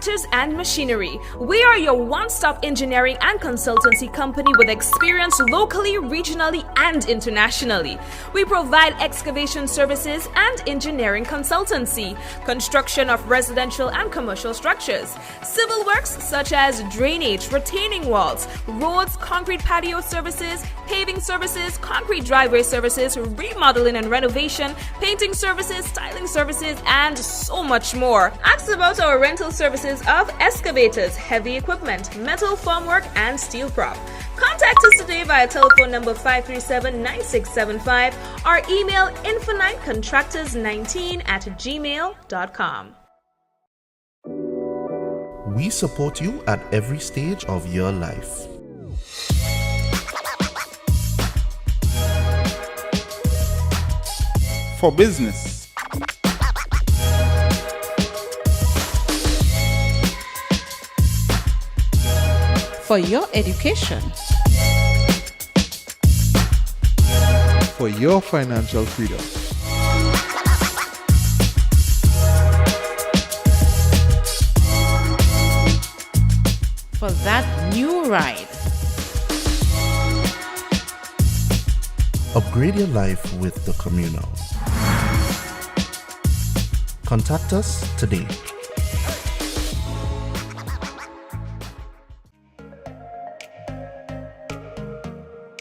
tractors and machinery. We are your one-stop engineering and consultancy company with experience locally, regionally, and internationally. We provide excavation services and engineering consultancy, construction of residential and commercial structures, civil works such as drainage, retaining walls, roads, concrete patio services, paving services, concrete driveway services, remodeling and renovation, painting services, styling services, and so much more. Ask about our rental services of excavators, heavy equipment, metal formwork, and steel prop. Contact us today via telephone number 537-9675 or email infinitecontractors19@gmail.com. We support you at every stage of your life. For business, for your education, for your financial freedom, for that new ride. Upgrade your life with the Communal. Contact us today.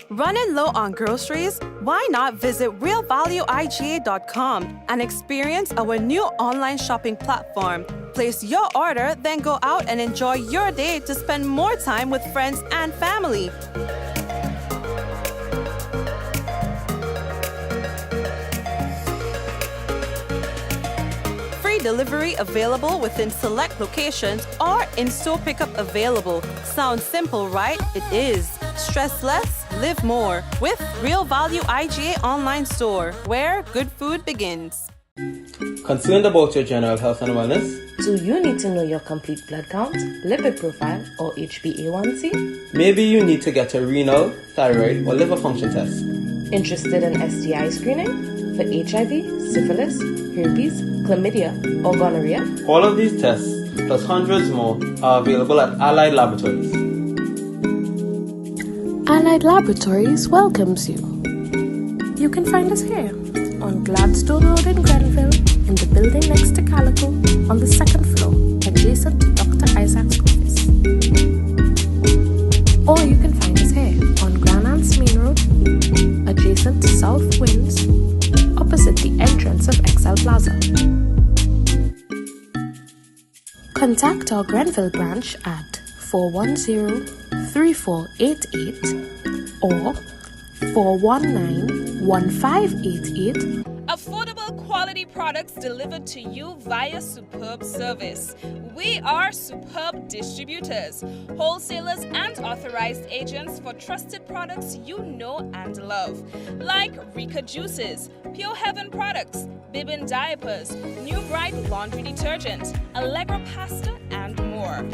Running low on groceries? Why not visit realvalueiga.com and experience our new online shopping platform? Place your order, then go out and enjoy your day to spend more time with friends and family. Free delivery available within select locations or in-store pickup available. Sounds simple, right? It is. Stress less, live more with Real Value IGA online store, where good food begins. Concerned about your general health and wellness? Do you need to know your complete blood count, lipid profile, or HbA1c? Maybe you need to get a renal, thyroid, or liver function test. Interested in STI screening? For HIV, syphilis, herpes, chlamydia, or gonorrhea? All of these tests, plus hundreds more, are available at Allied Laboratories. Allied Laboratories welcomes you. You can find us here on Gladstone Road in Grenville, in the building next to Calico, on the second floor, adjacent to Dr. Isaac's office. Or you can find us here on Granance Main Road, adjacent to South Winds, opposite the entrance of Excel Plaza. Contact our Grenville branch at 410-3488 or 419-1588. Affordable quality products delivered to you via superb service. We are superb distributors, wholesalers, and authorized agents for trusted products you know and love, like Rika Juices, Pure Heaven products, Bibbin diapers, New Bright laundry detergent, Allegra pasta, and more.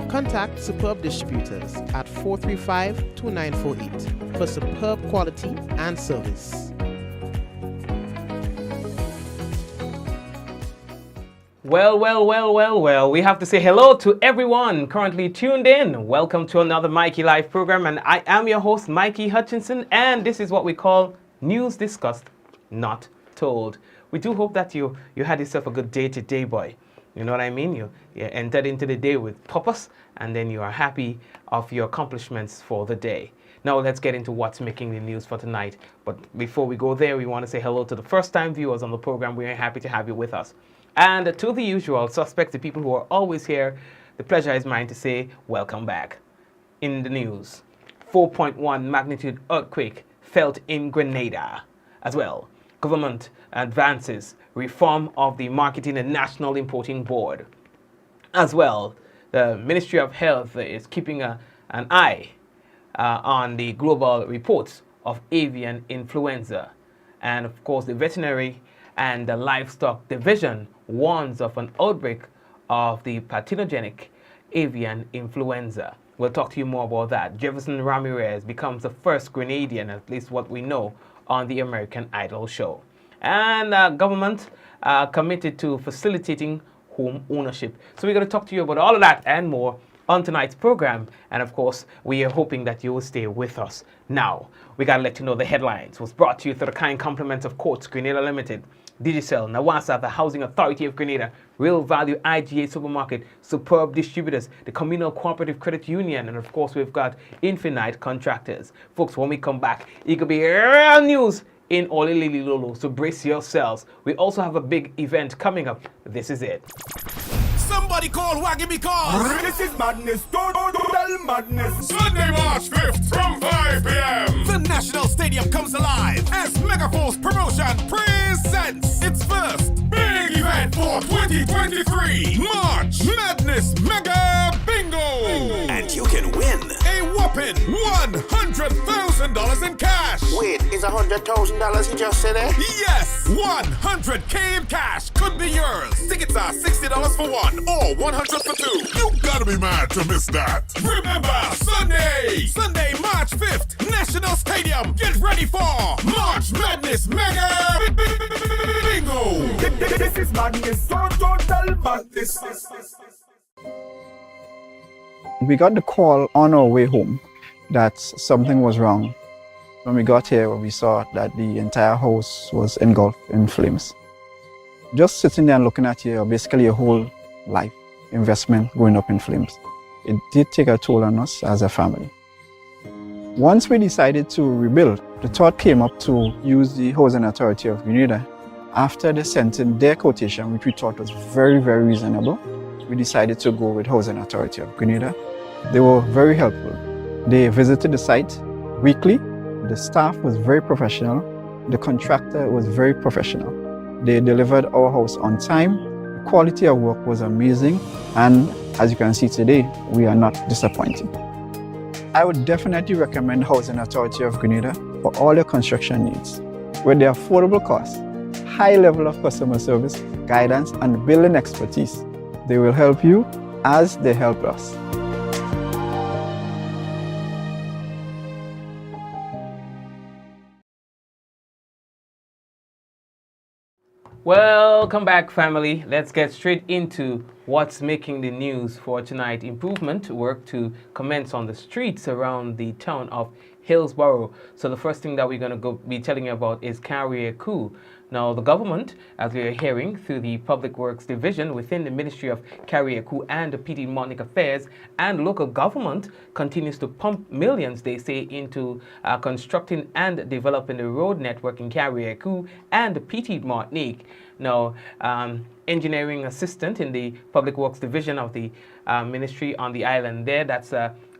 Contact Superb Distributors at 435-2948 for superb quality and service. Well, we have to say hello to everyone currently tuned in. Welcome to another Mikey Live program, and I am your host, Mikey Hutchinson, and this is what we call News Discussed, Not Told. We do hope that you had yourself a good day today, boy. You know what I mean? You entered into the day with purpose, and then you are happy of your accomplishments for the day. Now let's get into what's making the news for tonight. But before we go there, we want to say hello to the first-time viewers on the program. We're happy to have you with us. And to the usual suspects, the people who are always here, the pleasure is mine to say welcome back. In the news, 4.1 magnitude earthquake felt in Grenada. As well, government advances reform of the Marketing and National Importing Board. As well, the Ministry of Health is keeping an eye on the global reports of avian influenza. And of course, the Veterinary and the Livestock Division warns of an outbreak of the pathogenic avian influenza. We'll talk to you more about that. Jeverson Ramirez becomes the first Grenadian, at least what we know, on the American Idol show. And government committed to facilitating home ownership. So we're going to talk to you about all of that and more on tonight's program. And of course, we are hoping that you will stay with us. Now, we got to let you know the headlines was brought to you through the kind compliments of Courts, Grenada Limited, Digicel, Nawasa, the Housing Authority of Grenada, Real Value IGA Supermarket, Superb Distributors, the Communal Cooperative Credit Union, and of course, we've got Infinite Contractors. Folks, when we come back, it could be real news in Olilili Lolo, so brace yourselves. We also have a big event coming up. This is it. Somebody call Waggy because this is madness, total madness. Sunday, March 5th from 5 p.m. The National Stadium comes alive as Megaforce Promotion presents its first big event for 2023. March Madness Mega Bingo. And you can win a whopping $100,000 in cash. Wait, is $100,000 you just said it? Yes, $100K in cash could be yours. Tickets are $60 for one or $100 for two. You gotta be mad to miss that. Remember, Sunday, March 5th, National Stadium. Get ready for March Madness Mega Bingo. This is madness, total madness. We got the call on our way home that something was wrong. When we got here, we saw that the entire house was engulfed in flames. Just sitting there and looking at basically your whole life investment going up in flames. It did take a toll on us as a family. Once we decided to rebuild, the thought came up to use the Housing Authority of Grenada. After they sent in their quotation, which we thought was very, very reasonable, we decided to go with Housing Authority of Grenada. They were very helpful. They visited the site weekly. The staff was very professional. The contractor was very professional. They delivered our house on time. The quality of work was amazing. And as you can see today, we are not disappointed. I would definitely recommend Housing Authority of Grenada for all your construction needs. With their affordable costs, high level of customer service, guidance, and building expertise, they will help you as they help us. Welcome back, family. Let's get straight into what's making the news for tonight. Improvement work to commence on the streets around the town of Hillsborough. So the first thing that we're going to be telling you about is Carrier Coup. Now, the government, as we are hearing through the Public Works Division within the Ministry of Carrier Coup and the Petit Martinique Affairs and local government, continues to pump millions, they say, into constructing and developing the road network in Carrier Coup and the Petit Martinique. Now, engineering assistant in the Public Works Division of the ministry on the island there, that's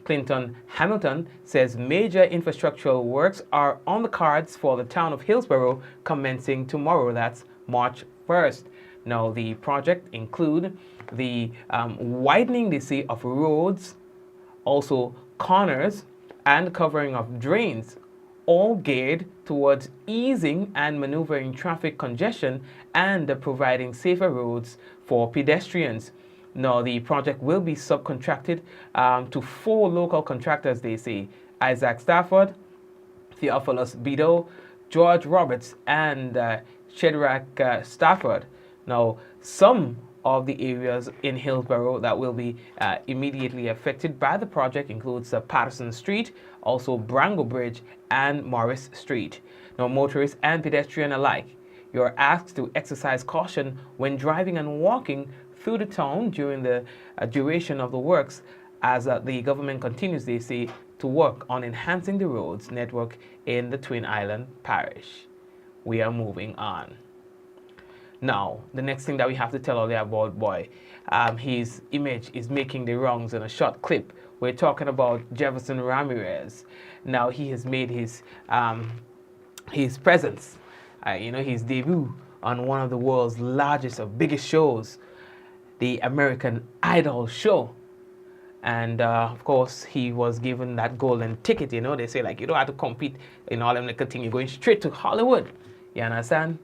Clinton Hamilton, says major infrastructural works are on the cards for the town of Hillsborough commencing tomorrow, that's March 1st. Now, the project include the widening, they say, of roads, also corners, and covering of drains, all geared towards easing and maneuvering traffic congestion and providing safer roads for pedestrians. Now, the project will be subcontracted to 4 local contractors, they say: Isaac Stafford, Theophilus Bido, George Roberts, and Shedrack Stafford. Now, some of the areas in Hillsborough that will be immediately affected by the project includes Patterson Street, also Brango Bridge, and Morris Street. Now, motorists and pedestrians alike, you're asked to exercise caution when driving and walking through the town during the duration of the works, as the government continues, they say, to work on enhancing the roads network in the Twin Island Parish. We are moving on. Now, the next thing that we have to tell all you about, boy, his image is making the rounds in a short clip. We're talking about Jeverson Ramirez. Now, he has made his presence, his debut on one of the world's largest or biggest shows, the American Idol show. And of course, he was given that golden ticket. They say, like, you don't have to compete in all them little thing. You're going straight to Hollywood. You understand?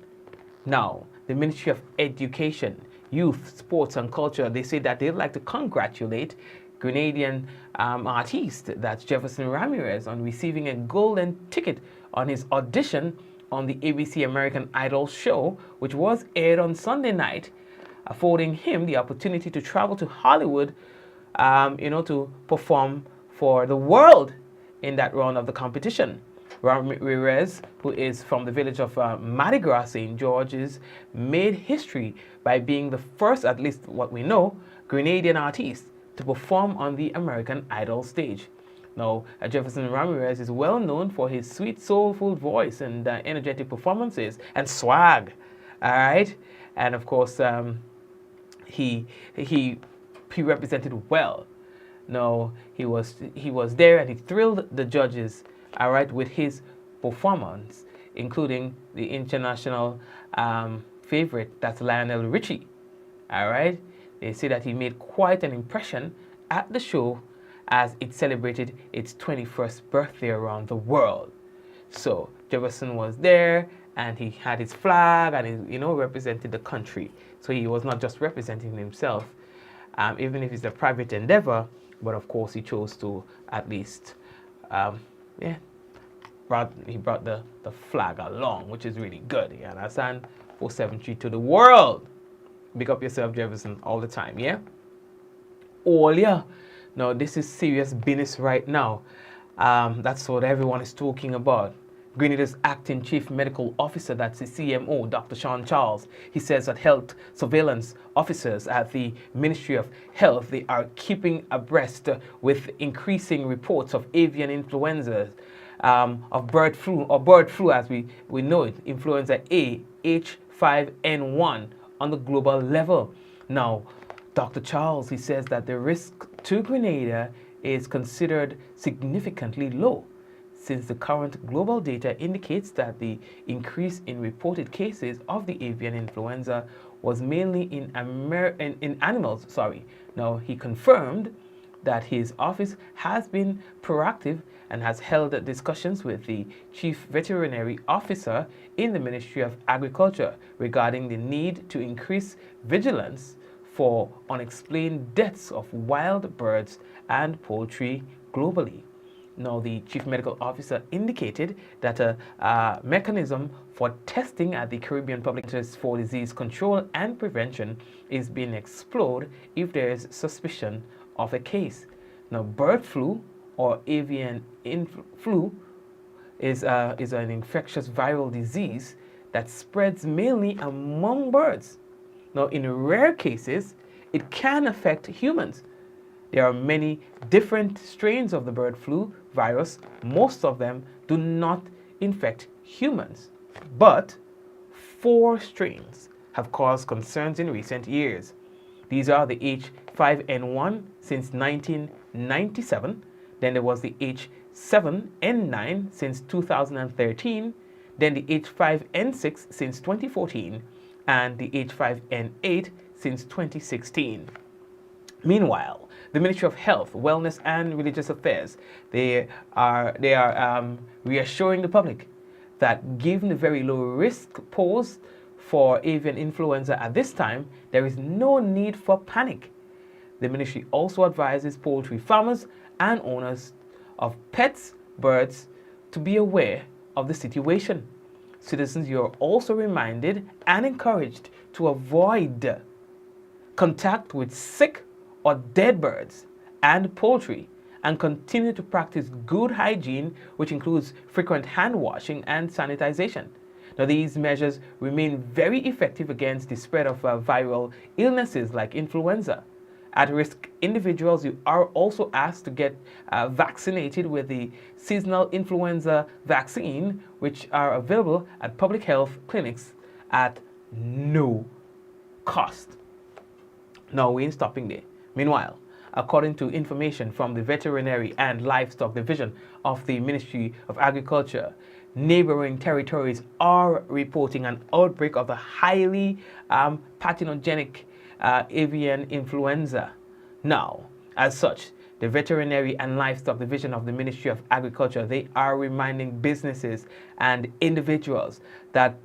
Now, the Ministry of Education, Youth, Sports and Culture, they say that they'd like to congratulate Grenadian artist, that's Jeverson Ramirez, on receiving a golden ticket on his audition on the ABC American Idol show, which was aired on Sunday night, affording him the opportunity to travel to Hollywood, to perform for the world in that round of the competition. Ramirez, who is from the village of Mardi Gras, St. George's, made history by being the first, at least what we know, Grenadian artist to perform on the American Idol stage. Now, Jeverson Ramirez is well known for his sweet, soulful voice and energetic performances and swag. All right, and of course, he represented well. No, he was there and he thrilled the judges, all right, with his performance, including the international favorite, that's Lionel Richie. All right, they say that he made quite an impression at the show as it celebrated its 21st birthday around the world. So Jeverson was there and he had his flag and he, represented the country. So he was not just representing himself, even if it's a private endeavor, but of course he chose to at least, he brought the flag along, which is really good. You understand? 473 to the world. Big up yourself, Jeverson, all the time, yeah? Oh, yeah. Now, this is serious business right now. That's what everyone is talking about. Grenada's acting chief medical officer, that's the CMO, Dr. Sean Charles, he says that health surveillance officers at the Ministry of Health, they are keeping abreast with increasing reports of avian influenza, of bird flu as we know it, influenza A, H5N1 on the global level. Now, Dr. Charles, he says that the risk to Grenada is considered significantly low, since the current global data indicates that the increase in reported cases of the avian influenza was mainly in animals. Now, he confirmed that his office has been proactive and has held discussions with the chief veterinary officer in the Ministry of Agriculture regarding the need to increase vigilance for unexplained deaths of wild birds and poultry globally. Now, the chief medical officer indicated that a mechanism for testing at the Caribbean Public Centers for Disease Control and Prevention is being explored if there is suspicion of a case. Now, bird flu or avian flu is an infectious viral disease that spreads mainly among birds. Now, in rare cases, it can affect humans. There are many different strains of the bird flu virus. Most of them do not infect humans, but 4 strains have caused concerns in recent years. These are the H5N1 since 1997, then there was the H7N9 since 2013, then the H5N6 since 2014, and the H5N8 since 2016. Meanwhile, the Ministry of Health, Wellness and Religious Affairs, they are reassuring the public that given the very low risk posed for avian influenza at this time, there is no need for panic. The ministry also advises poultry farmers and owners of pets, birds, to be aware of the situation. Citizens, you are also reminded and encouraged to avoid contact with sick or dead birds and poultry and continue to practice good hygiene, which includes frequent hand washing and sanitization. Now, these measures remain very effective against the spread of viral illnesses like influenza. At-risk individuals, you are also asked to get vaccinated with the seasonal influenza vaccine, which are available at public health clinics at no cost. Now, we ain't stopping there. Meanwhile, according to information from the Veterinary and Livestock Division of the Ministry of Agriculture, neighboring territories are reporting an outbreak of a highly pathogenic avian influenza. Now, as such, the Veterinary and Livestock Division of the Ministry of Agriculture, they are reminding businesses and individuals that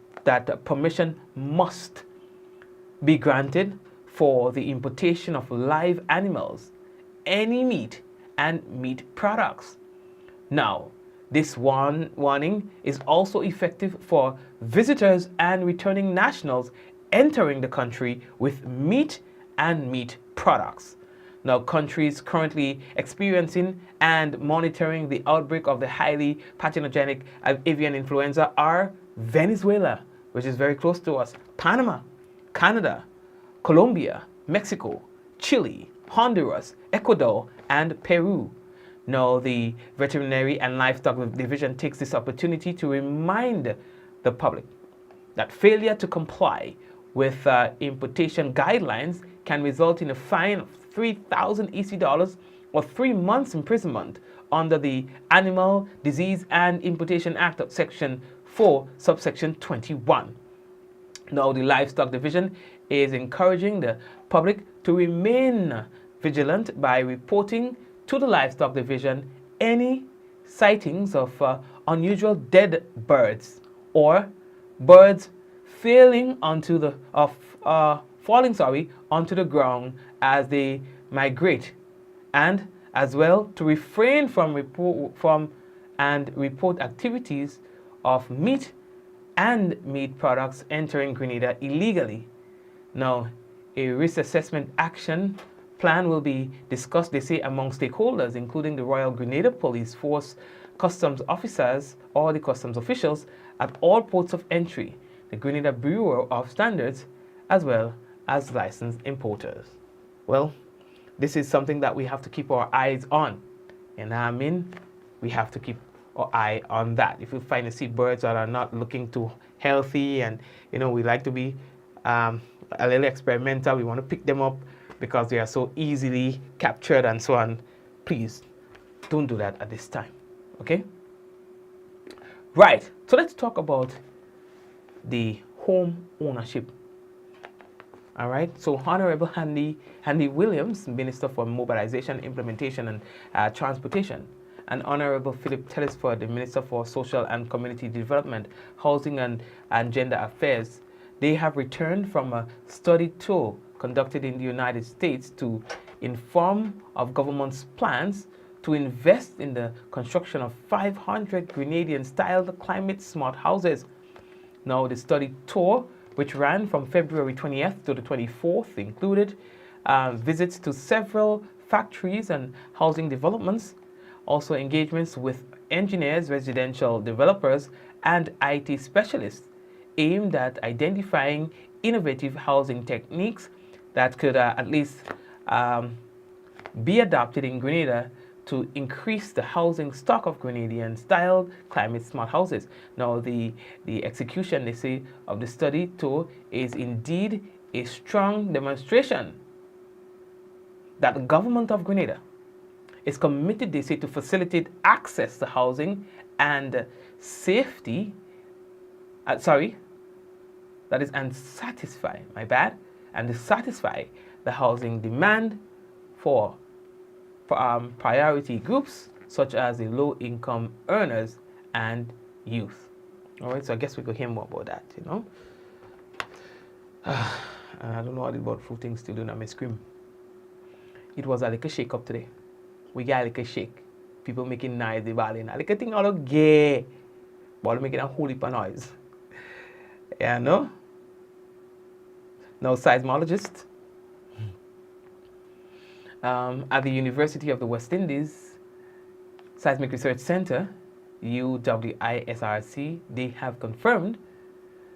permission must be granted for the importation of live animals, any meat, and meat products. Now, This warning is also effective for visitors and returning nationals entering the country with meat and meat products. Now, countries currently experiencing and monitoring the outbreak of the highly pathogenic avian influenza are Venezuela, which is very close to us, Panama, Canada, Colombia, Mexico, Chile, Honduras, Ecuador, and Peru. Now, the Veterinary and Livestock Division takes this opportunity to remind the public that failure to comply with importation guidelines can result in a fine of 3,000 EC dollars or 3 months imprisonment under the Animal Disease and Importation Act of Section 4, subsection 21. Now, the Livestock Division is encouraging the public to remain vigilant by reporting to the Livestock Division any sightings of unusual dead birds or birds falling onto the ground as they migrate, and as well to refrain from report activities of meat and meat products entering Grenada illegally. Now, a risk assessment action plan will be discussed, they say, among stakeholders, including the Royal Grenada Police Force, customs officers, or the customs officials at all ports of entry, the Grenada Bureau of Standards, as well as licensed importers. Well, this is something that we have to keep our eyes on. And I mean, we have to keep our eye on that. If you find to see birds that are not looking too healthy, and we like to be a little experimental, we want to pick them up because they are so easily captured and so on, please don't do that at this time. Okay? Right, so let's talk about the home ownership. All right, so Honorable Handy Williams, Minister for Mobilization, Implementation and Transportation, and Honorable Philip Telesford, the Minister for Social and Community Development, Housing and Gender Affairs, they have returned from a study tour conducted in the United States to inform of government's plans to invest in the construction of 500 Grenadian-style climate-smart houses. Now, the study tour, which ran from February 20th to the 24th, included visits to several factories and housing developments, also engagements with engineers, residential developers, and IT specialists aimed at identifying innovative housing techniques that could at least be adopted in Grenada to increase the housing stock of Grenadian-style climate-smart houses. Now, the execution, they say, of the study tour is indeed a strong demonstration that the government of Grenada is committed, they say, to facilitate access to housing and safety, and satisfy the housing demand for priority groups such as the low-income earners and youth. All right, so I guess we could hear more about that, I don't know what about fruit things still doing on my screen. It was a little shake up today. We got a little shake. People making noise, they balling. A little thing all of gay, but making a whole heap of noise. Yeah, no? Now, seismologists at the University of the West Indies Seismic Research Center, UWISRC, they have confirmed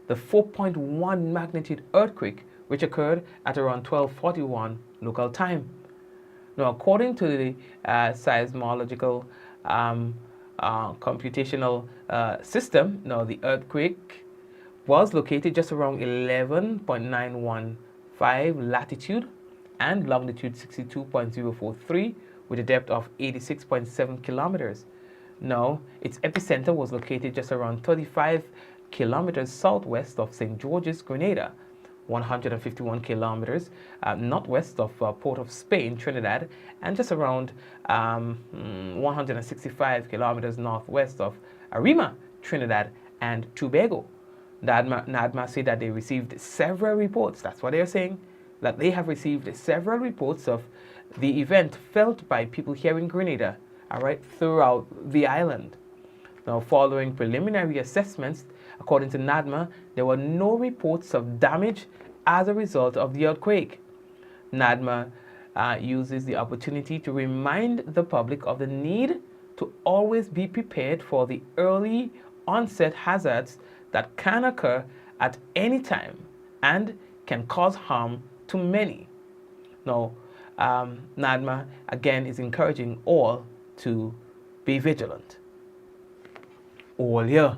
the 4.1 magnitude earthquake which occurred at around 12:41 local time. Now, according to the seismological computational system, now the earthquake was located just around 11.915 latitude and longitude 62.043 with a depth of 86.7 kilometers. Now, its epicenter was located just around 35 kilometers southwest of St. George's, Grenada, 151 kilometers northwest of Port of Spain, Trinidad, and just around 165 kilometers northwest of Arima, Trinidad and Tobago. NADMA said that they received several reports, that's what they're saying, that they have received several reports of the event felt by people here in Grenada, all right, throughout the island. Now, following preliminary assessments, according to NADMA, there were no reports of damage as a result of the earthquake. NADMA uses the opportunity to remind the public of the need to always be prepared for the early onset hazards that can occur at any time and can cause harm to many. Now, NADMA again is encouraging all to be vigilant. All year,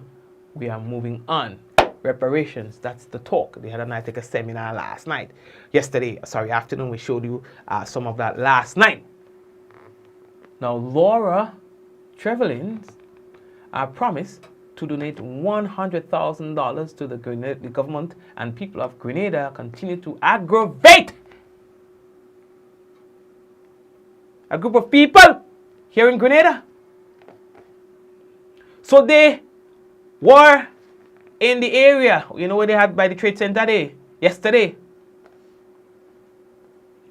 we are moving on. Reparations, that's the talk. They had a seminar last night. Afternoon, we showed you some of that last night. Now, Laura Trevelyan's promised to donate $100,000 to the government and people of Grenada continue to aggravate a group of people here in Grenada. So they were in the area, you know where they had by the Trade Center there, yesterday,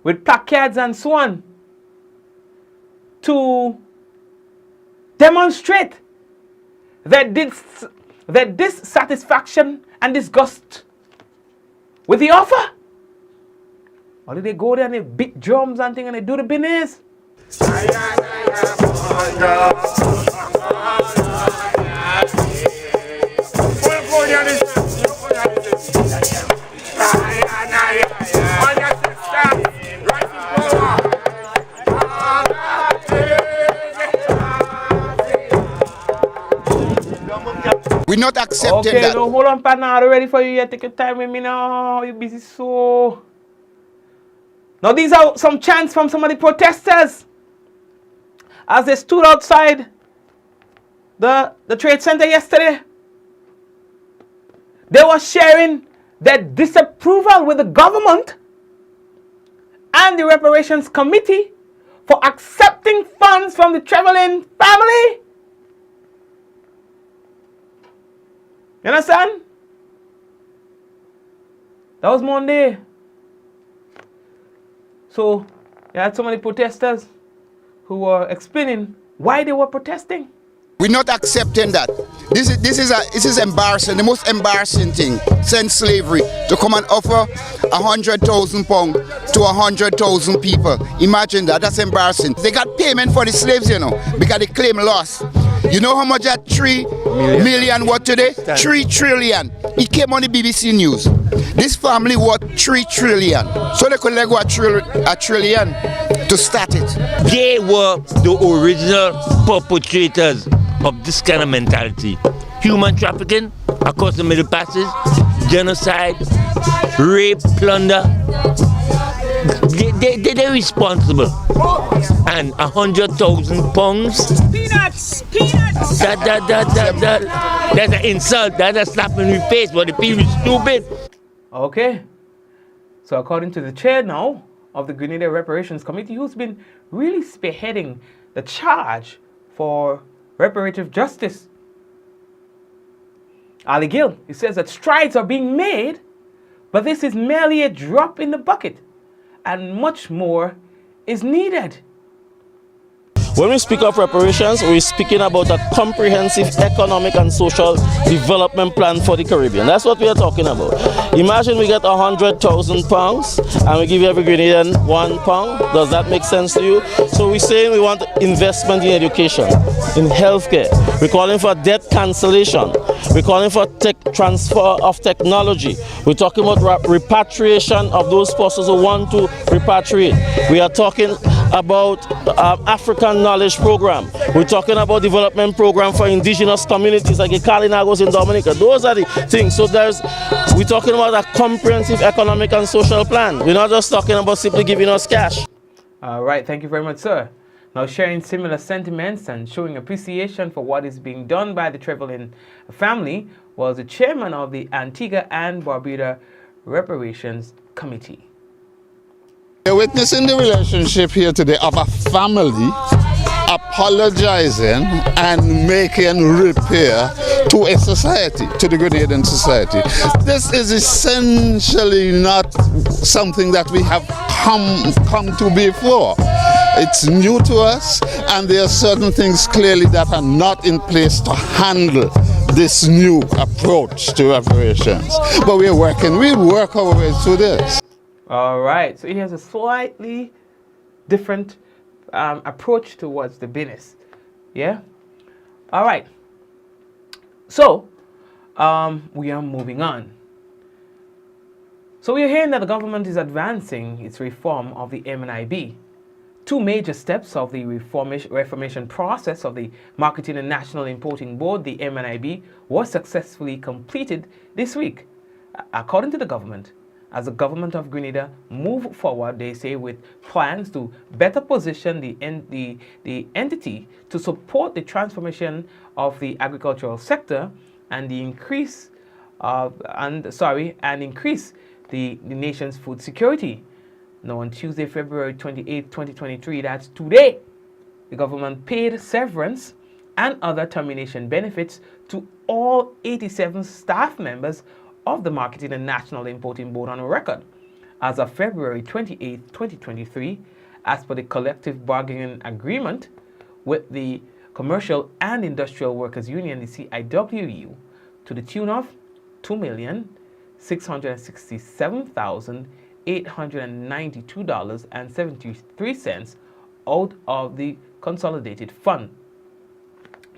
with placards and so on, to demonstrate their dissatisfaction and disgust with the offer. Or did they go there and they beat drums and things and they do the business? We're not accepting that. Okay, no, hold on, partner. I'm ready for you yet. Take your time with me now. You're busy so. Now, these are some chants from some of the protesters as they stood outside the Trade Center yesterday. They were sharing their disapproval with the government and the Reparations Committee for accepting funds from the Trevelyan family. You understand? That was Monday. So, you had so many protesters who were explaining why they were protesting. We're not accepting that. This is embarrassing. The most embarrassing thing since slavery to come and offer £100,000 to 100,000 people. Imagine that. That's embarrassing. They got payment for the slaves, you know, because they claim loss. You know how much that 3 million what today? 3 trillion. It came on the BBC News. This family worth 3 trillion. So they could let go a trillion to start it. They were the original perpetrators of this kind of mentality. Human trafficking across the Middle Passage, genocide, rape, plunder. They're responsible. And £100,000. Peanuts! That's an insult. That's a slap in the face. But the people is stupid. Okay. So according to the chair now of the Grenada Reparations Committee, who's been really spearheading the charge for reparative justice, Ali Gill, he says that strides are being made, but this is merely a drop in the bucket, and much more is needed. When we speak of reparations, we're speaking about a comprehensive economic and social development plan for the Caribbean. That's what we are talking about. Imagine we get £100,000 and we give every Grenadian £1. Does that make sense to you? So we're saying we want investment in education, in healthcare. We're calling for debt cancellation. We're calling for transfer of technology. We're talking about repatriation of those persons who want to repatriate. We are talking about African Knowledge Program. We're talking about development program for indigenous communities like the Kalinagos in Dominica. Those are the things. So we're talking about a comprehensive economic and social plan. We're not just talking about simply giving us cash. All right, thank you very much, sir. Now, sharing similar sentiments and showing appreciation for what is being done by the Trevelyan family was the chairman of the Antigua and Barbuda Reparations Committee. We're witnessing the relationship here today of a family apologizing and making repair to a society, to the Grenadian society. This is essentially not something that we have come to before. It's new to us, And there are certain things clearly that are not in place to handle this new approach to operations. But we'll work our way through this. All right, so he has a slightly different approach towards the business. Yeah? All right. So, we are moving on. So we are hearing that the government is advancing its reform of the MNIB. Two major steps of the reformation process of the Marketing and National Importing Board, the MNIB, was successfully completed this week. According to the government, as the government of Grenada move forward, they say, with plans to better position the entity to support the transformation of the agricultural sector and increase the nation's food security. Now, on Tuesday, February 28, 2023, that's today, the government paid severance and other termination benefits to all 87 staff members of the Marketing and National Importing Board on record. As of February 28, 2023, as per the collective bargaining agreement with the Commercial and Industrial Workers Union, the CIWU, to the tune of $2,667,892.73 out of the consolidated fund.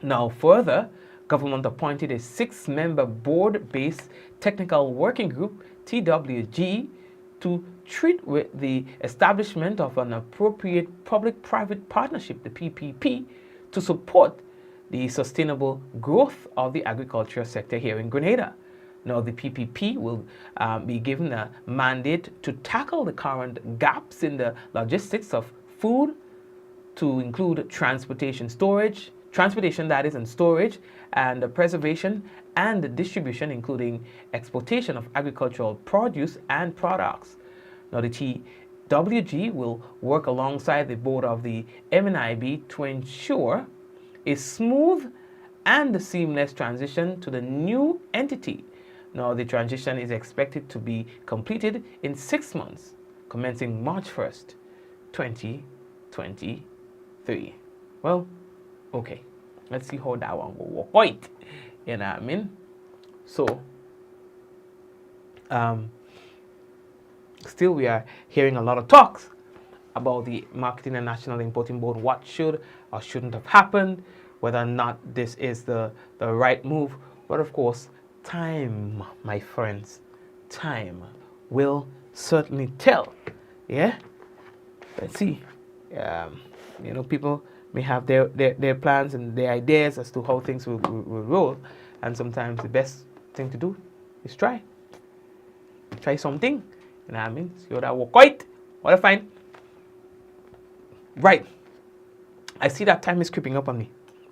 Now, further, government appointed a 6-member board-based technical working group, TWG, to treat with the establishment of an appropriate public-private partnership, the PPP, to support the sustainable growth of the agricultural sector here in Grenada. Now, the PPP will be given a mandate to tackle the current gaps in the logistics of food, to include transportation that is, and storage, and the preservation and the distribution, including exportation of agricultural produce and products. Now, the TWG will work alongside the board of the MNIB to ensure a smooth and seamless transition to the new entity. Now, the transition is expected to be completed in 6 months, commencing March 1st, 2023. Well, okay. Let's see how that one will work out. You know what I mean? So, still we are hearing a lot of talks about the Marketing and National Importing Board, what should or shouldn't have happened, whether or not this is the right move. But of course, time, my friends, time will certainly tell. Yeah? Let's see. You know, people may have their plans and their ideas as to how things will roll, and sometimes the best thing to do is try something, you know what I mean? See how that work out. What I find. Right, I see that time is creeping up on me.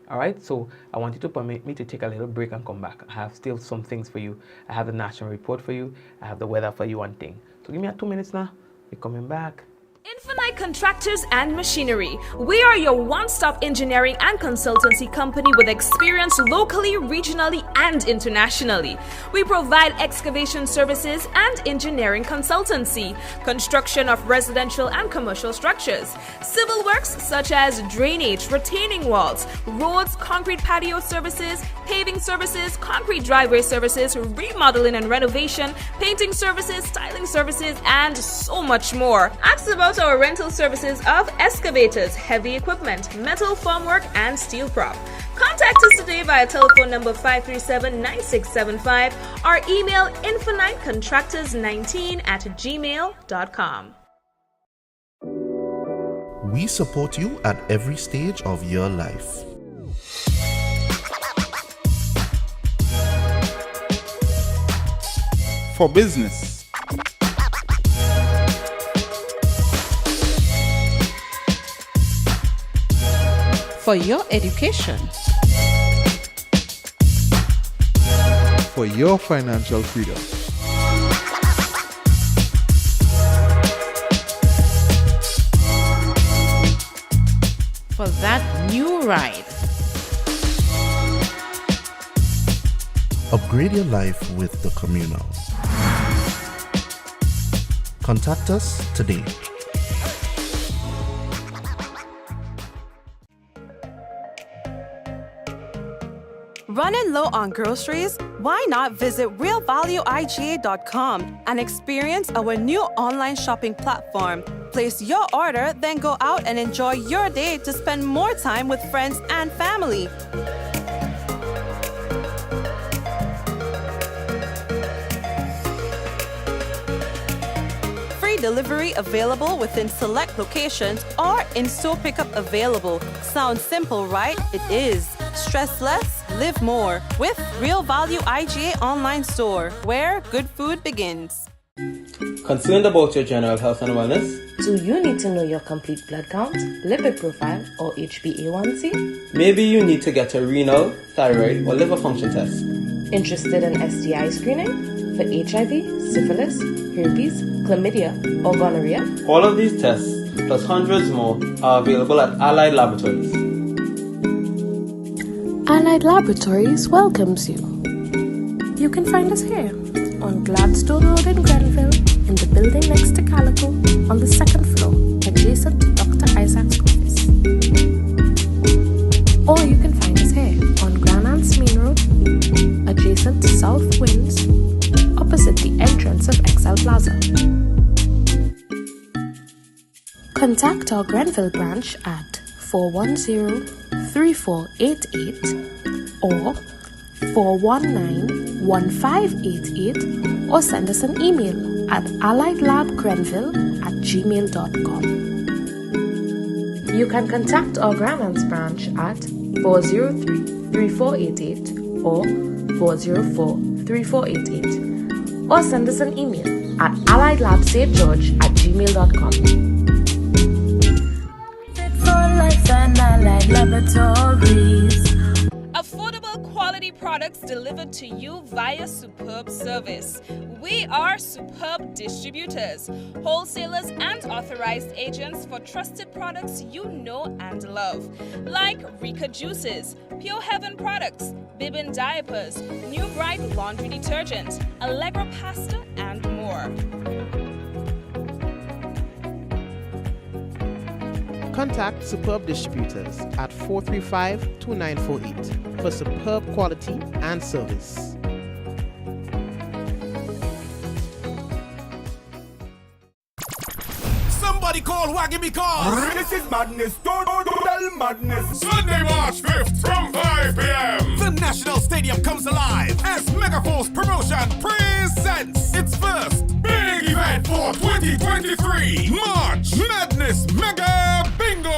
All right, so I want you to permit me to take a little break and come back. I have still some things for you. I have the national report for you. I have the weather for you, one thing. So give me 2 minutes now. We're coming back. Influenza Contractors and Machinery. We are your one-stop engineering and consultancy company with experience locally, regionally, and internationally. We provide excavation services and engineering consultancy, construction of residential and commercial structures, civil works such as drainage, retaining walls, roads, concrete patio services, paving services, concrete driveway services, remodeling and renovation, painting services, styling services, and so much more. Ask about our rental services of excavators, heavy equipment, metal formwork, and steel prop. Contact us today via telephone number 537-9675 or email infinitecontractors19@gmail.com. We support you at every stage of your life. For business, for your education, for your financial freedom. For that new ride. Upgrade your life with the Communal. Contact us today. Running low on groceries? Why not visit realvalueiga.com and experience our new online shopping platform? Place your order, then go out and enjoy your day to spend more time with friends and family. Free delivery available within select locations or in-store pickup available. Sounds simple, right? It is. Stress less, live more with Real Value IGA online store, where good food begins. Concerned about your general health and wellness? Do you need to know your complete blood count, lipid profile, or HbA1c? Maybe you need to get a renal, thyroid, or liver function test. Interested in STI screening for HIV, syphilis, herpes, chlamydia, or gonorrhea? All of these tests, plus hundreds more, are available at Allied Laboratories. Allied Laboratories welcomes you. You can find us here on Gladstone Road in Grenville, in the building next to Calico, on the second floor, adjacent to Dr. Isaac's office. Or you can find us here on Granance Main Road, adjacent to South Winds, opposite the entrance of Excel Plaza. Contact our Grenville branch at 410-3488 or 419-1588 or send us an email at alliedlabgrenville@gmail.com. You can contact our Granance branch at 403-3488 or 404-3488 or send us an email at alliedlabstgeorge@gmail.com. Life and Allied Laboratories. Affordable quality products delivered to you via superb service. We are superb distributors, wholesalers and authorized agents for trusted products you know and love, like Rika Juices, Pure Heaven products, Bibbin diapers, New Bright laundry detergent, Allegra pasta, and more. Contact Superb Distributors at 435-2948 for superb quality and service. Somebody call Waggy because this is madness, total madness. Sunday, March 5th from 5 p.m. The National Stadium comes alive as Megaforce Promotion presents its first big event for 2023. March Madness Mega Bingo.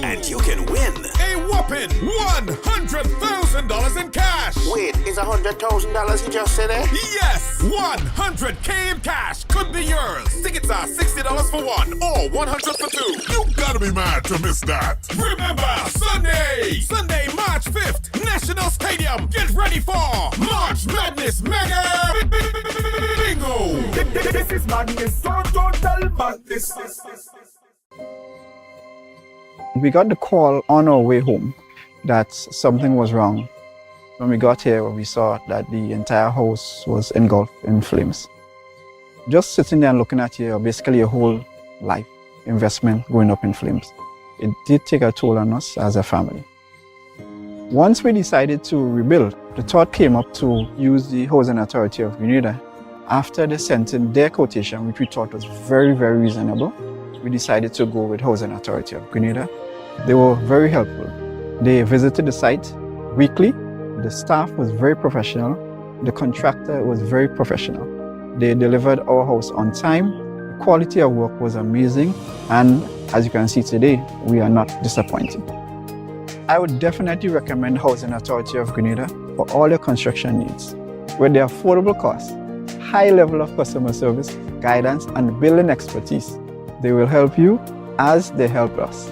And you can win a whopping $100,000 in cash. Wait, is $100,000 you just said it? Yes, $100K in cash could be yours. Tickets are $60 for one or $100 for two. You gotta be mad to miss that. Remember, Sunday, March 5th, National Stadium. Get ready for March Madness Mega Bingo. This is madness, total madness. We got the call on our way home that something was wrong. When we got here, we saw that the entire house was engulfed in flames. Just sitting there and looking at you, basically a whole life investment going up in flames. It did take a toll on us as a family. Once we decided to rebuild, the thought came up to use the Housing Authority of Grenada. After they sent in their quotation, which we thought was very, very reasonable, we decided to go with Housing Authority of Grenada. They were very helpful. They visited the site weekly. The staff was very professional. The contractor was very professional. They delivered our house on time. The quality of work was amazing. And as you can see today, we are not disappointed. I would definitely recommend Housing Authority of Grenada for all your construction needs. With their affordable costs, high level of customer service, guidance, and building expertise, they will help you as they help us.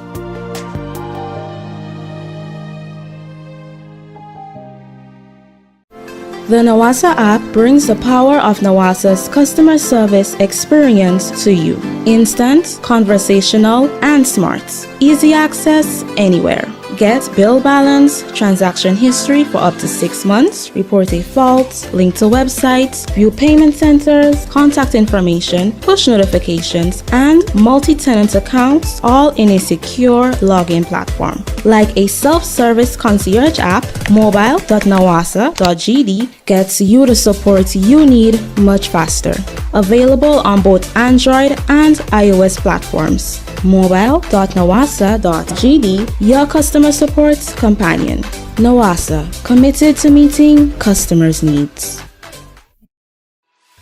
The Nawasa app brings the power of Nawasa's customer service experience to you. Instant, conversational, and smart. Easy access anywhere. Get bill balance, transaction history for up to 6 months, report a fault, link to websites, view payment centers, contact information, push notifications, and multi-tenant accounts, all in a secure login platform. Like a self-service concierge app, mobile.nawasa.gd gets you the support you need much faster. Available on both Android and iOS platforms. Mobile.nawasa.gd, your customer support companion. Nawasa, committed to meeting customers' needs.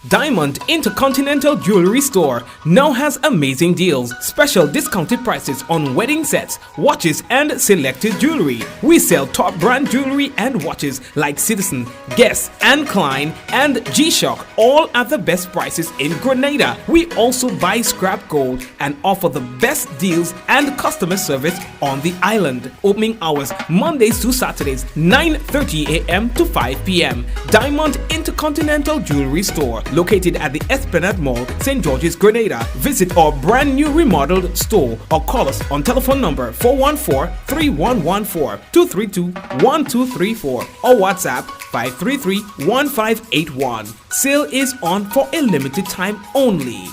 Diamond Intercontinental Jewelry Store now has amazing deals, special discounted prices on wedding sets, watches, and selected jewelry. We sell top brand jewelry and watches like Citizen, Guess, and Klein, and G-Shock, all at the best prices in Grenada. We also buy scrap gold and offer the best deals and customer service on the island. Opening hours Mondays to Saturdays, 9:30 a.m. to 5 p.m. Diamond Intercontinental Jewelry Store, located at the Esplanade Mall, St. George's, Grenada. Visit our brand new remodeled store or call us on telephone number 414-3114, 232-1234 or WhatsApp 533-1581. Sale is on for a limited time only.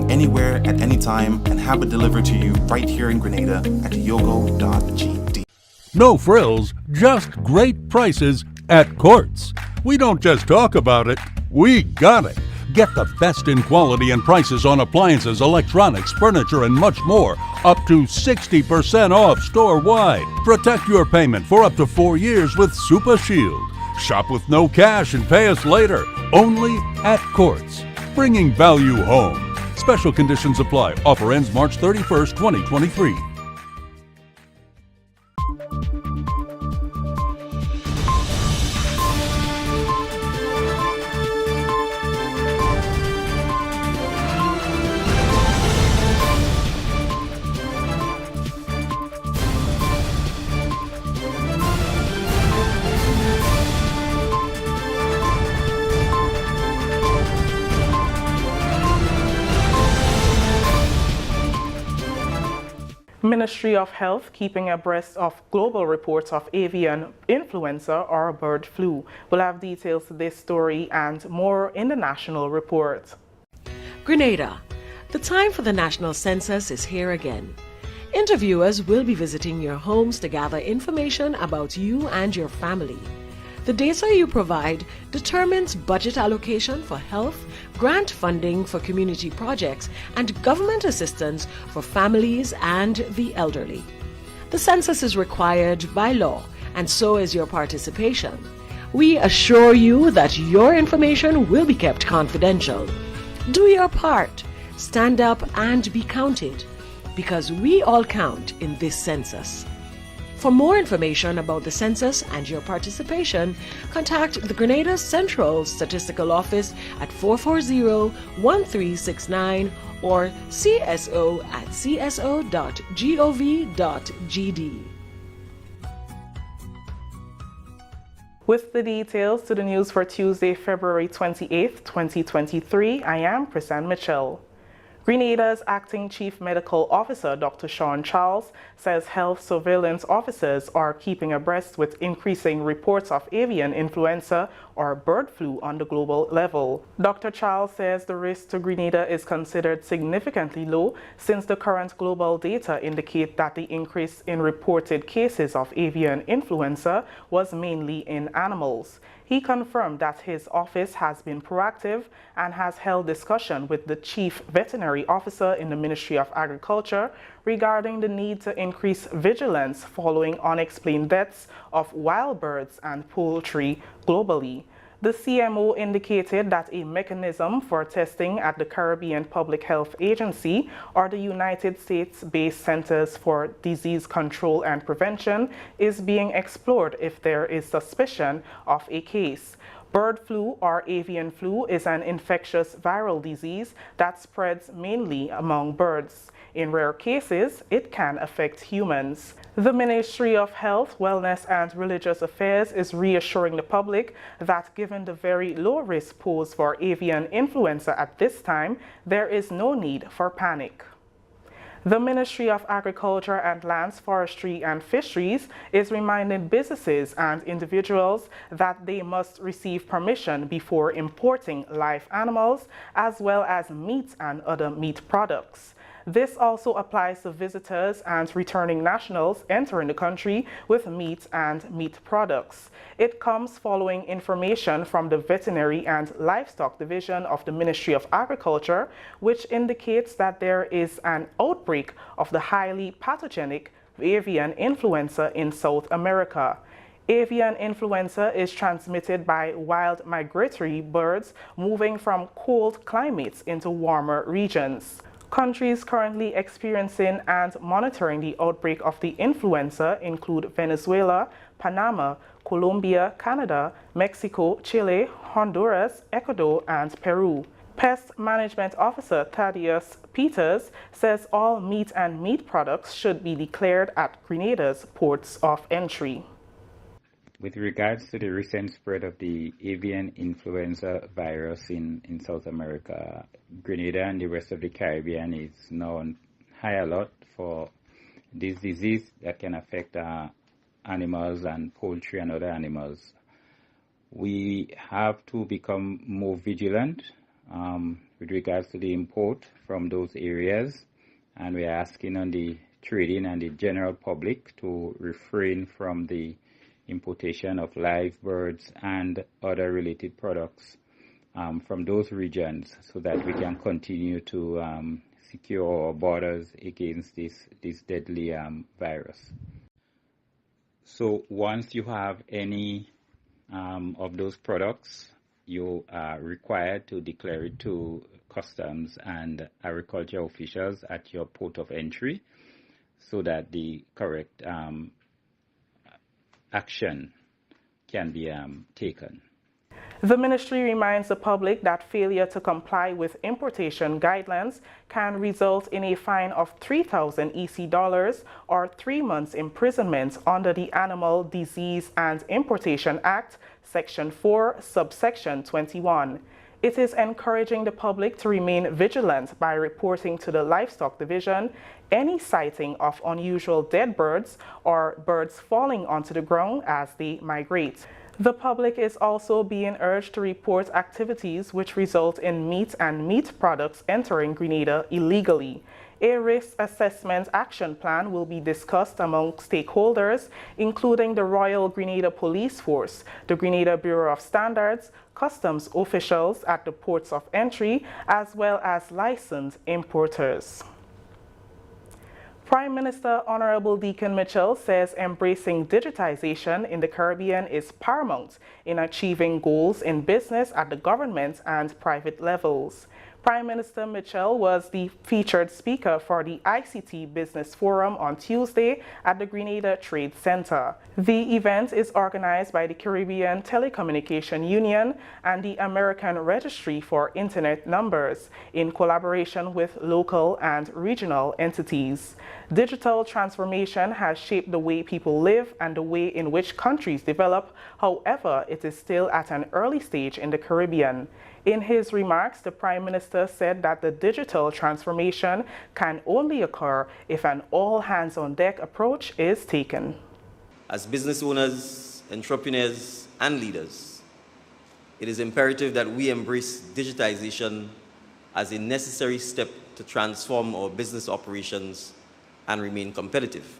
Anywhere at any time and have it delivered to you right here in Grenada at yogo.gd. No frills, just great prices at Courts. We don't just talk about it, we got it. Get the best in quality and prices on appliances, electronics, furniture, and much more. Up to 60% off store-wide. Protect your payment for up to 4 years with Super Shield. Shop with no cash and pay us later. Only at Courts. Bringing value home. Special conditions apply. Offer ends March 31st, 2023. Ministry of Health keeping abreast of global reports of avian influenza or bird flu. We'll have details to this story and more in the national report. Grenada, the time for the national census is here again. Interviewers will be visiting your homes to gather information about you and your family. The data you provide determines budget allocation for health, grant funding for community projects, and government assistance for families and the elderly. The census is required by law, and so is your participation. We assure you that your information will be kept confidential. Do your part. Stand up and be counted, because we all count in this census. For more information about the census and your participation, contact the Grenada Central Statistical Office at 440-1369 or cso@cso.gov.gd. With the details to the news for Tuesday, February 28th, 2023, I am Prisan Mitchell. Grenada's Acting Chief Medical Officer, Dr. Sean Charles, says health surveillance officers are keeping abreast with increasing reports of avian influenza or bird flu on the global level. Dr. Charles says the risk to Grenada is considered significantly low since the current global data indicate that the increase in reported cases of avian influenza was mainly in animals. He confirmed that his office has been proactive and has held discussion with the Chief Veterinary Officer in the Ministry of Agriculture regarding the need to increase vigilance following unexplained deaths of wild birds and poultry globally. The CMO indicated that a mechanism for testing at the Caribbean Public Health Agency or the United States-based Centers for Disease Control and Prevention is being explored if there is suspicion of a case. Bird flu or avian flu is an infectious viral disease that spreads mainly among birds. In rare cases, it can affect humans. The Ministry of Health, Wellness and Religious Affairs is reassuring the public that given the very low risk posed for avian influenza at this time, there is no need for panic. The Ministry of Agriculture and Lands, Forestry and Fisheries is reminding businesses and individuals that they must receive permission before importing live animals as well as meat and other meat products. This also applies to visitors and returning nationals entering the country with meat and meat products. It comes following information from the Veterinary and Livestock Division of the Ministry of Agriculture, which indicates that there is an outbreak of the highly pathogenic avian influenza in South America. Avian influenza is transmitted by wild migratory birds moving from cold climates into warmer regions. Countries currently experiencing and monitoring the outbreak of the influenza include Venezuela, Panama, Colombia, Canada, Mexico, Chile, Honduras, Ecuador, and Peru. Pest Management Officer Thaddeus Peters says all meat and meat products should be declared at Grenada's ports of entry. With regards to the recent spread of the avian influenza virus in South America, Grenada and the rest of the Caribbean is now on high alert for this disease that can affect animals and poultry and other animals. We have to become more vigilant with regards to the import from those areas, and we are asking on the trading and the general public to refrain from the importation of live birds and other related products from those regions so that we can continue to secure our borders against this deadly virus. So once you have any of those products, you are required to declare it to customs and agriculture officials at your port of entry so that the correct action can be taken. The ministry reminds the public that failure to comply with importation guidelines can result in a fine of 3,000 EC dollars or 3 months imprisonment under the Animal Disease and Importation Act, Section 4, Subsection 21. It is encouraging the public to remain vigilant by reporting to the Livestock Division any sighting of unusual dead birds or birds falling onto the ground as they migrate. The public is also being urged to report activities which result in meat and meat products entering Grenada illegally. A risk assessment action plan will be discussed among stakeholders, including the Royal Grenada Police Force, the Grenada Bureau of Standards, customs officials at the ports of entry, as well as licensed importers. Prime Minister Honorable Deacon Mitchell says embracing digitization in the Caribbean is paramount in achieving goals in business at the government and private levels. Prime Minister Mitchell was the featured speaker for the ICT Business Forum on Tuesday at the Grenada Trade Center. The event is organized by the Caribbean Telecommunication Union and the American Registry for Internet Numbers in collaboration with local and regional entities. Digital transformation has shaped the way people live and the way in which countries develop. However, it is still at an early stage in the Caribbean. In his remarks, the Prime Minister said that the digital transformation can only occur if an all-hands-on-deck approach is taken. As business owners, entrepreneurs, and leaders, it is imperative that we embrace digitization as a necessary step to transform our business operations and remain competitive.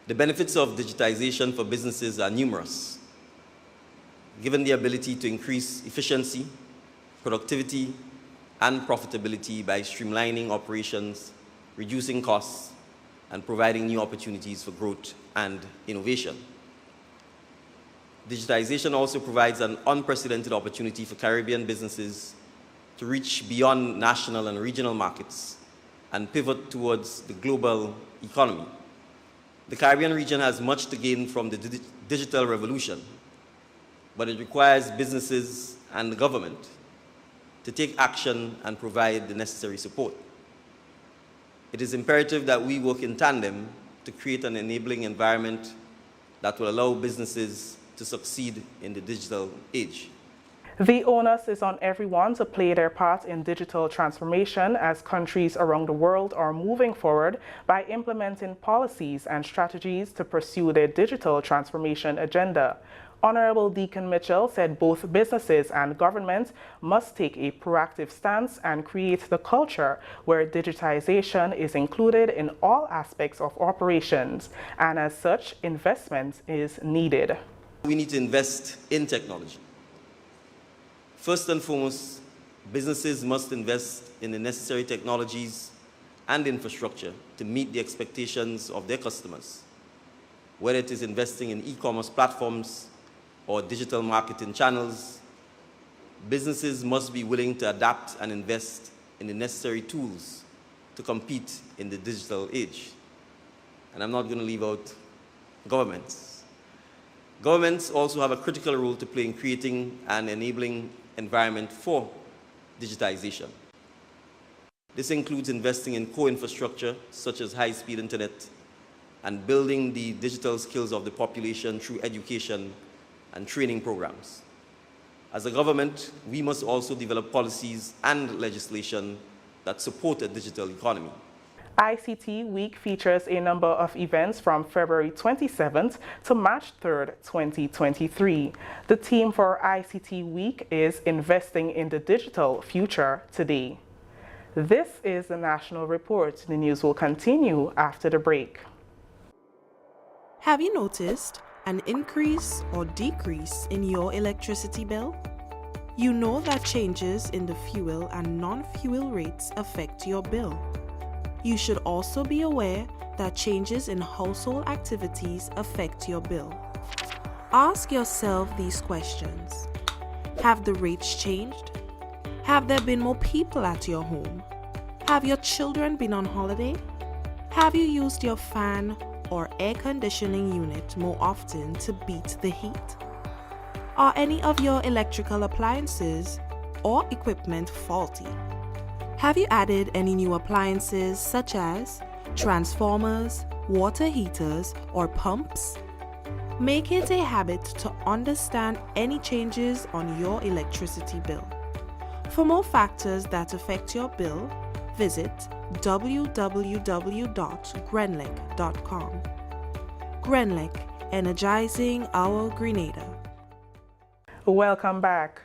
The benefits of digitization for businesses are numerous, given the ability to increase efficiency, productivity, and profitability by streamlining operations, reducing costs, and providing new opportunities for growth and innovation. Digitization also provides an unprecedented opportunity for Caribbean businesses to reach beyond national and regional markets and pivot towards the global economy. The Caribbean region has much to gain from the digital revolution, but it requires businesses and the government to take action and provide the necessary support. It is imperative that we work in tandem to create an enabling environment that will allow businesses to succeed in the digital age. The onus is on everyone to play their part in digital transformation as countries around the world are moving forward by implementing policies and strategies to pursue their digital transformation agenda. Honorable Deacon Mitchell said both businesses and government must take a proactive stance and create the culture where digitization is included in all aspects of operations, and as such, investment is needed. We need to invest in technology. First and foremost, businesses must invest in the necessary technologies and infrastructure to meet the expectations of their customers, whether it is investing in e-commerce platforms or digital marketing channels. Businesses must be willing to adapt and invest in the necessary tools to compete in the digital age. And I'm not going to leave out governments. Governments also have a critical role to play in creating an enabling environment for digitization. This includes investing in core infrastructure such as high-speed internet and building the digital skills of the population through education and training programs. As a government, we must also develop policies and legislation that support a digital economy. ICT Week features a number of events from February 27th to March 3rd, 2023. The theme for ICT Week is Investing in the Digital Future Today. This is the National Report. The news will continue after the break. Have you noticed an increase or decrease in your electricity bill? You know that changes in the fuel and non-fuel rates affect your bill. You should also be aware that changes in household activities affect your bill. Ask yourself these questions. Have the rates changed? Have there been more people at your home? Have your children been on holiday? Have you used your fan or air conditioning unit more often to beat the heat? Are any of your electrical appliances or equipment faulty? Have you added any new appliances such as transformers, water heaters, or pumps? Make it a habit to understand any changes on your electricity bill. For more factors that affect your bill, visit www.grenlec.com. Grenlec, energizing our Grenada. Welcome back.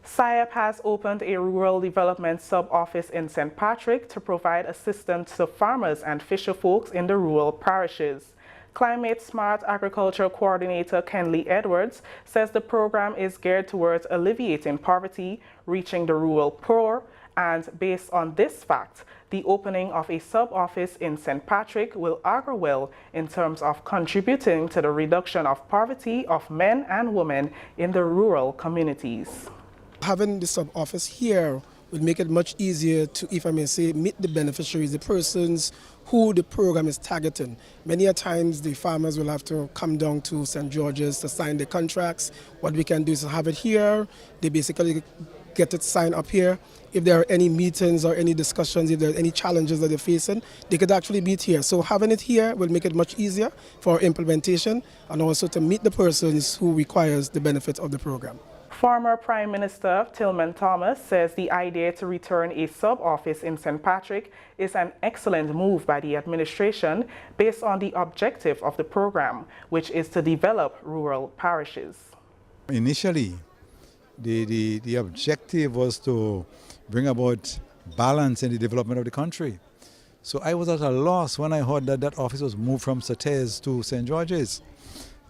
SIAP has opened a rural development sub-office in St. Patrick to provide assistance to farmers and fisherfolks in the rural parishes. Climate Smart Agriculture Coordinator Kenley Edwards says the program is geared towards alleviating poverty, reaching the rural poor, and based on this fact, the opening of a sub-office in St. Patrick will augur well in terms of contributing to the reduction of poverty of men and women in the rural communities. Having the sub-office here will make it much easier to, if I may say, meet the beneficiaries, the persons who the program is targeting. Many a times the farmers will have to come down to St. George's to sign the contracts. What we can do is have it here. They basically get it signed up here. If there are any meetings or any discussions, if there are any challenges that they're facing, they could actually meet here. So having it here will make it much easier for implementation and also to meet the persons who requires the benefit of the program. Former Prime Minister Tillman Thomas says the idea to return a sub-office in St. Patrick is an excellent move by the administration based on the objective of the program, which is to develop rural parishes. Initially, the objective was to bring about balance in the development of the country. So I was at a loss when I heard that that office was moved from Sates to St. George's.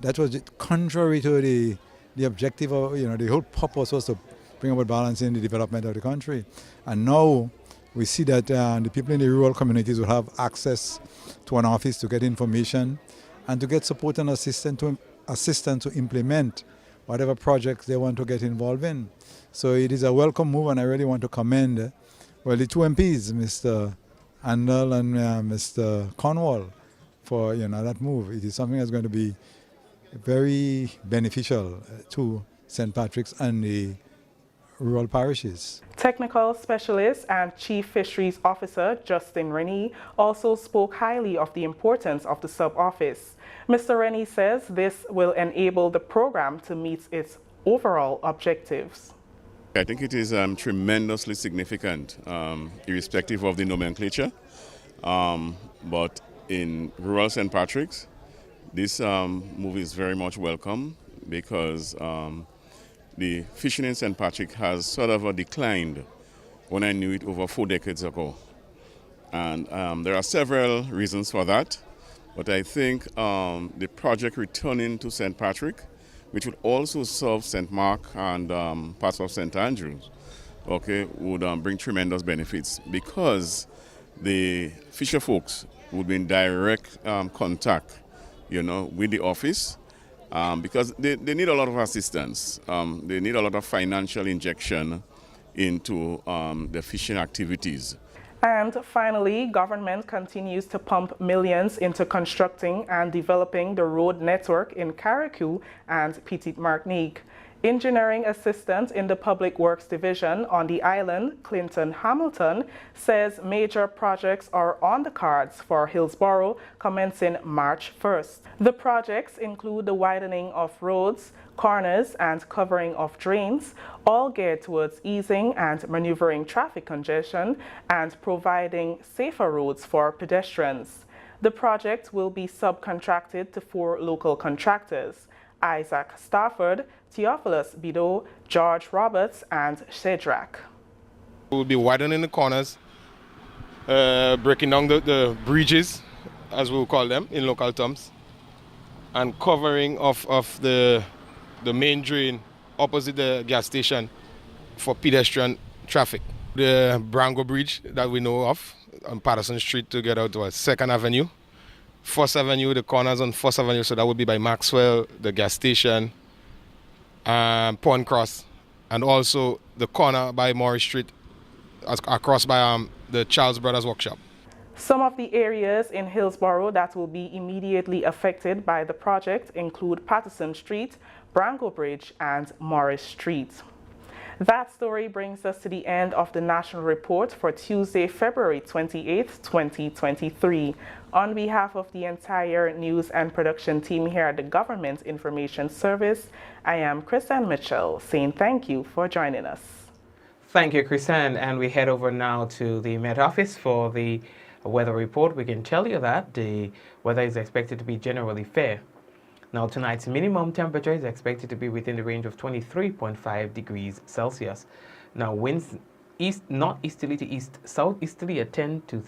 That was contrary to the objective of, the whole purpose was to bring about balance in the development of the country. And now we see that the people in the rural communities will have access to an office to get information and to get support and assistance to implement whatever projects they want to get involved in. So it is a welcome move, and I really want to commend the two MPs, Mr. Andal and Mr. Cornwall, for that move. It is something that's going to be very beneficial to St. Patrick's and the rural parishes. Technical Specialist and Chief Fisheries Officer Justin Rennie also spoke highly of the importance of the sub-office. Mr. Rennie says this will enable the program to meet its overall objectives. I think it is tremendously significant, irrespective of the nomenclature. But in rural St. Patrick's, this move is very much welcome because the fishing in St. Patrick has sort of declined when I knew it over 4 decades ago. And there are several reasons for that, but I think the project returning to St. Patrick, which would also serve St. Mark and parts of St. Andrews, would bring tremendous benefits because the fisher folks would be in direct contact, with the office. Because they need a lot of assistance. They need a lot of financial injection into the fishing activities. And finally, government continues to pump millions into constructing and developing the road network in Carriacou and Petite Martinique. Engineering assistant in the Public Works Division on the island, Clinton Hamilton, says major projects are on the cards for Hillsborough commencing March 1st. The projects include the widening of roads, corners, and covering of drains, all geared towards easing and maneuvering traffic congestion and providing safer roads for pedestrians. The project will be subcontracted to 4 local contractors: Isaac Stafford, Theophilus Bido, George Roberts, and Shedrack. We'll be widening the corners, breaking down the bridges, as we'll call them in local terms, and covering of the main drain opposite the gas station for pedestrian traffic. The Brango Bridge that we know of on Patterson Street to get out to 2nd Avenue. 1st Avenue, the corners on 1st Avenue, so that would be by Maxwell, the gas station, Pond Cross, and also the corner by Morris Street, across by the Charles Brothers Workshop. Some of the areas in Hillsborough that will be immediately affected by the project include Patterson Street, Brango Bridge, and Morris Street. That story brings us to the end of the National Report for Tuesday, February 28th, 2023. On behalf of the entire news and production team here at the Government Information Service, I am Chrisanne Mitchell saying thank you for joining us. Thank you, Chrisanne. And we head over now to the Met Office for the weather report. We can tell you that the weather is expected to be generally fair. Now, tonight's minimum temperature is expected to be within the range of 23.5 degrees Celsius. Now, winds northeasterly to east southeasterly at 10 to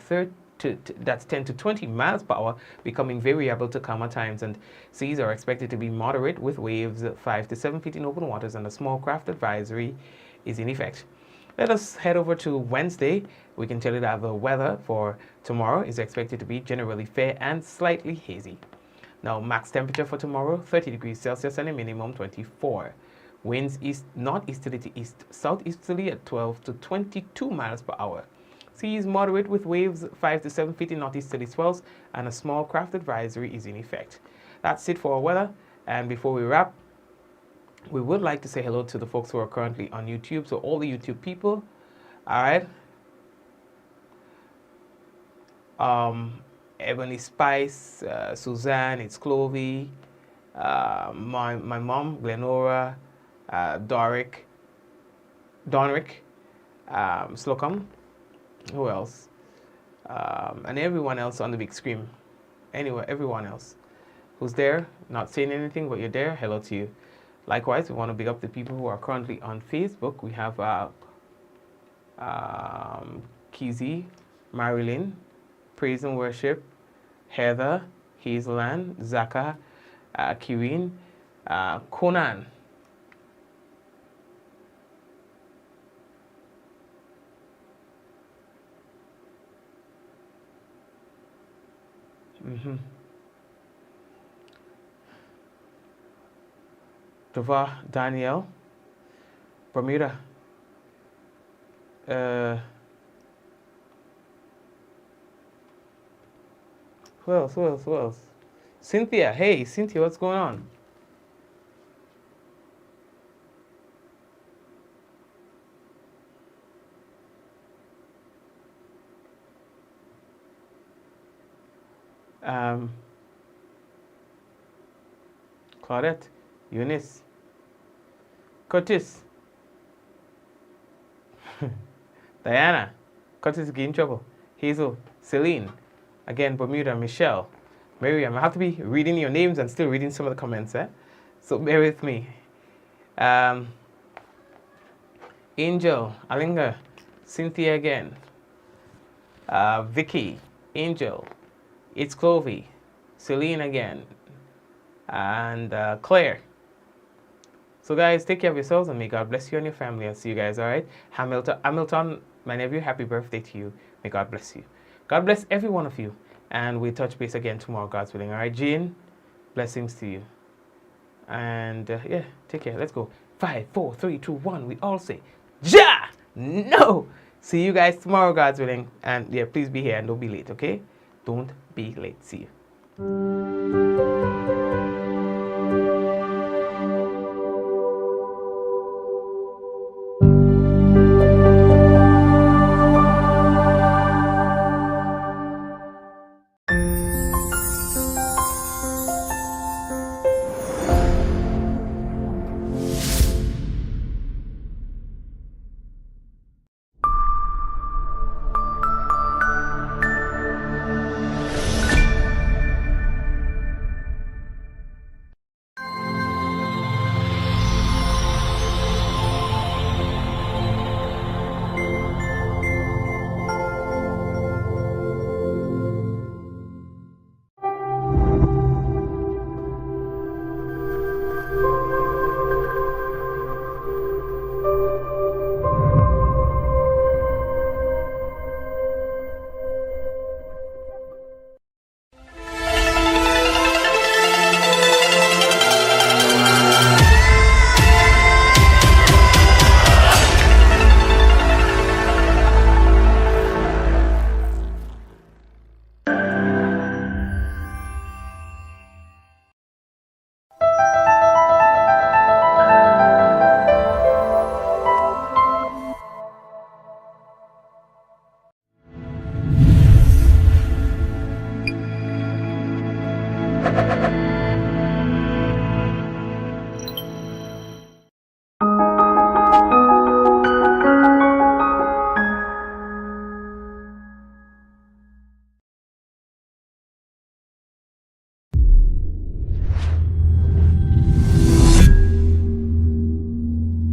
20 miles per hour, becoming variable to calmer times, and seas are expected to be moderate with waves 5 to 7 feet in open waters, and a small craft advisory is in effect. Let us head over to Wednesday. We can tell you that the weather for tomorrow is expected to be generally fair and slightly hazy. Now, max temperature for tomorrow, 30 degrees Celsius and a minimum 24. Winds northeasterly to east southeasterly at 12 to 22 miles per hour. Seas moderate with waves 5 to 7 feet in northeasterly swells, and a small craft advisory is in effect. That's it for our weather. And before we wrap, we would like to say hello to the folks who are currently on YouTube. So all the YouTube people, all right. Ebony Spice, Suzanne, it's Clovey, my mom, Glenora, Donrick, Slocum, who else? And everyone else on the big screen. Anyway, everyone else who's there, not saying anything, but you're there, hello to you. Likewise, we want to big up the people who are currently on Facebook. We have Kizzy, Marilyn, Praise and Worship, Heather, Hazelan, Zaka, Kirin, Conan. Dova, Danielle, Bermuda. Who else? Cynthia, hey, Cynthia, what's going on? Claudette, Eunice, Curtis, Diana, Curtis is getting in trouble. Hazel, Celine, again, Bermuda, Michelle, Miriam. I have to be reading your names and still reading some of the comments, so bear with me. Angel, Alinga, Cynthia again, Vicky, Angel, it's Clovey, Celine again, and Claire. So guys, take care of yourselves and may God bless you and your family. I'll see you guys, all right? Hamilton, my nephew, happy birthday to you. May God bless you. God bless every one of you. And we'll touch base again tomorrow, God's willing. All right, Jean, blessings to you. And yeah, take care. Let's go. 5, 4, 3, 2, 1. We all say, Ja! No! See you guys tomorrow, God's willing. And yeah, please be here and don't be late, okay? Don't be late. See you.